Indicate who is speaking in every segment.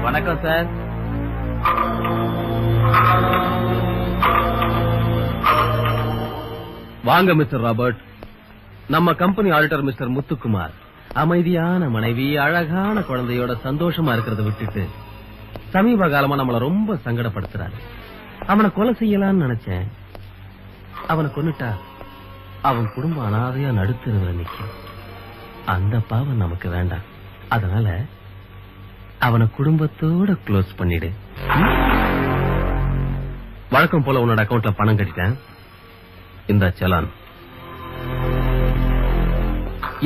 Speaker 1: வணக்கம் சார். வாங்க mister Robert. நம்ம கம்பெனி ஆடிட்டர் மிஸ்டர் முத்துக்குமார் அமைதியான மனைவி, அழகான குழந்தையோட சந்தோஷமா இருக்கிறத விட்டுட்டு சமீப காலமா நம்மள ரொம்ப சங்கடப்படுத்துறாரு. அவனை கொலை செய்யலான்னு நினைச்சேன். அவனை கொன்னுட்டா அவன் குடும்பம் அனாதையா நடுத்தருவில் நிக்கும். அந்த பாவம் நமக்கு வேண்டாம். அதனால அவனை குடும்பத்தோட க்ளோஸ் பண்ணிடு. வழக்கம் போல உன்னோட அக்கவுண்ட்ல பணம் கட்டிட்டேன். இந்த செலான்.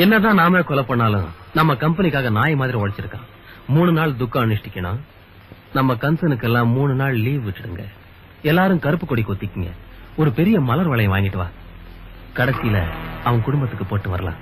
Speaker 1: என்னதான் நாம கொலை பண்ணாலும் நம்ம கம்பெனிக்காக நாய் மாதிரி உழைச்சிருக்கான். 3 நாள் துக்கம் அனுஷ்டிக்கணும். நம்ம கன்சனுக்கெல்லாம் 3 நாள் லீவ் விட்டுடுங்க. எல்லாரும் கருப்பு கொடி கொத்திக்குங்க. ஒரு பெரிய மலர் வளையம் வாங்கிட்டு வா. கடைசியில அவன் குடும்பத்துக்கு போட்டு வரலாம்.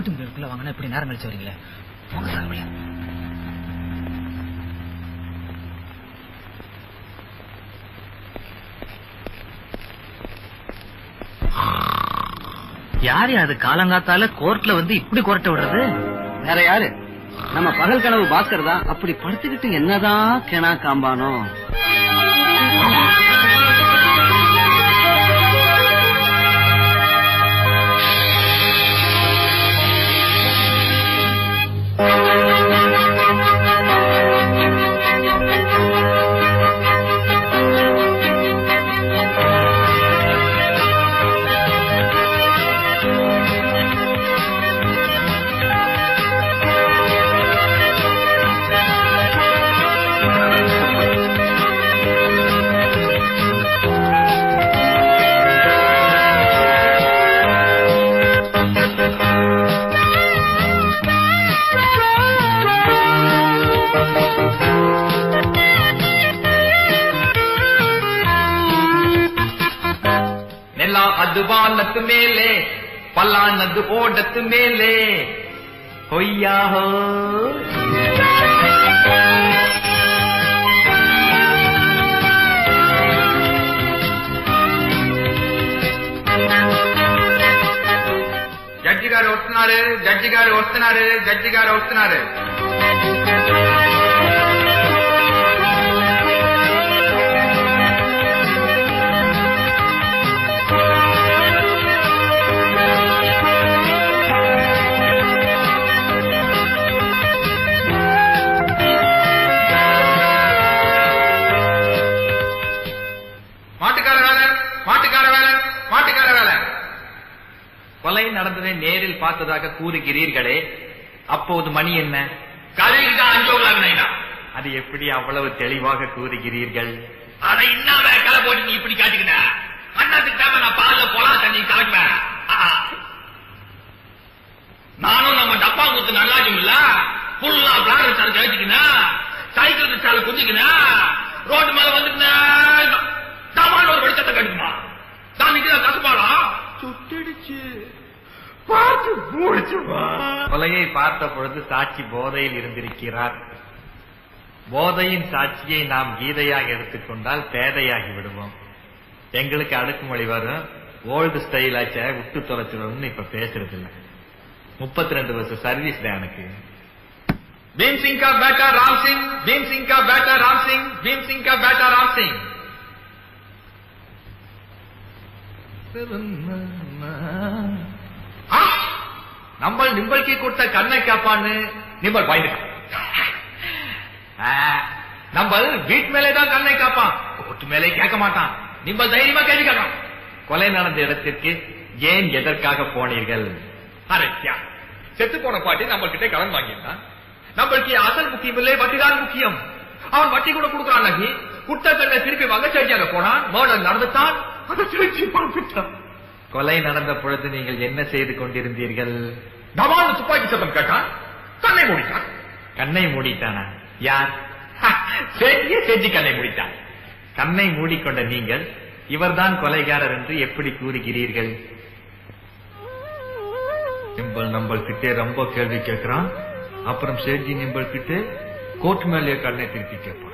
Speaker 2: டியூட்டி முடிவுக்குள்ள வாங்கினா இப்படி நேரம் கழிச்சு வரீங்களே. போங்க சார் வெளியே. யாரு அது காலங்காத்தால கோர்ட்ல வந்து இப்படி கோர்ட்ட விடுறது?
Speaker 3: வேற யாரு? நம்ம பகல் கனவு பாஸ்கர் தான். அப்படி படுத்துக்கிட்டு என்னதான் கேனா காம்பானோ.
Speaker 4: அதுவானத்து மேலே பல்லானது ஓடத்து மேலே கொய்யாஹோ. జడ్జి గారు వస్తున్నారు, జడ్జి గారు వస్తున్నారు, జడ్జి గారు వస్తున్నారు. கொலை நடந்ததை நேரில் பார்த்ததாக கூறுகிறீர்களே, அப்போது மணி என்ன? அது எப்படி அவ்வளவு தெளிவாக கூறுகிறீர்கள்? அதை இன்னும் கலை போட்டு நீ இப்படி காட்டுக்கிட்ட அண்ணாத்துக்கு நான் பால்ல பொலா தண்ணி கலக்குவேன். நானும் நம்ம டப்பா குத்து நல்லாச்சும் இல்ல, புல்லா பிளாக் சாலை கழிச்சுக்கினா, சைக்கிள் சாலை குதிக்கினா, ரோட்டு மேல வந்துக்கினா ஒரு வெளிச்சத்தை கட்டுக்குமா சாமிக்கு கசுப்பாளா சுட்டிடுச்சு. கொலையை பார்த்த பொழுது சாட்சி போதையில் இருந்திருக்கிறார். போதையின் சாட்சியை நாம் கீதையாக எடுத்துக்கொண்டால் பேதையாகி விடுவோம். எங்களுக்கு அடுக்குமொழி வரும். ஓல்டு ஸ்டைல் ஆச்ச விட்டு தொலைச்சிடும் இப்ப பேசுறது இல்ல. 32 வருஷம் சர்வீஸ் தான் எனக்கு. பீம் சிங் கா பேட்டா ராம் சிங், பீம் சிங் கா பேட்டா ராம் சிங், பீம் சிங் கா பேட்டா ராம் சிங். நம்ம நிம்பல்கி கொடுத்த கண்ணை காப்பான்னு நிம்பல் பயந்து நம்ம வீட்டு மேலேதான் கண்ணை காப்பான், கோட்டு மேலே கேட்க மாட்டான். நிம்பல் தைரியமா கேள்வி கேட்கான். கொலை நடந்த இடத்திற்கு ஏன் எதற்காக போனீர்கள்? அரசியா செத்து போன பாட்டி நம்ம கிட்ட கடன் வாங்கியிருந்தான். நம்மளுக்கு அசல் முக்கியம் இல்லை, வட்டிதான் முக்கியம். அவன் வட்டி கூட கொடுக்குறான். நகி குட்ட கண்ணை திருப்பி வாங்க செடியாக போனான். மர்டர் நடந்துட்டான். அதை திருச்சி பார்த்துட்டான். கொலை நடந்த பொழுது நீங்கள் என்ன செய்து கொண்டிருந்தீர்கள்? தவான் துப்பாக்கி சத்தம் கேட்டான், கண்ணை மூடிட்டான். கண்ணை மூடிட்டானா? யார்? செஞ்சு கண்ணை மூடிட்டான். கண்ணை மூடிக்கொண்ட நீங்கள் இவர்தான் கொலைகாரர் என்று எப்படி கூறுகிறீர்கள்? நிம்பல் நம்பல் கிட்டே ரொம்ப கேள்வி கேட்கிறான். அப்புறம் சேஜி நிம்பல் கிட்டே கோர்ட் மேலே கண்ணை திருப்பி கேட்பான்.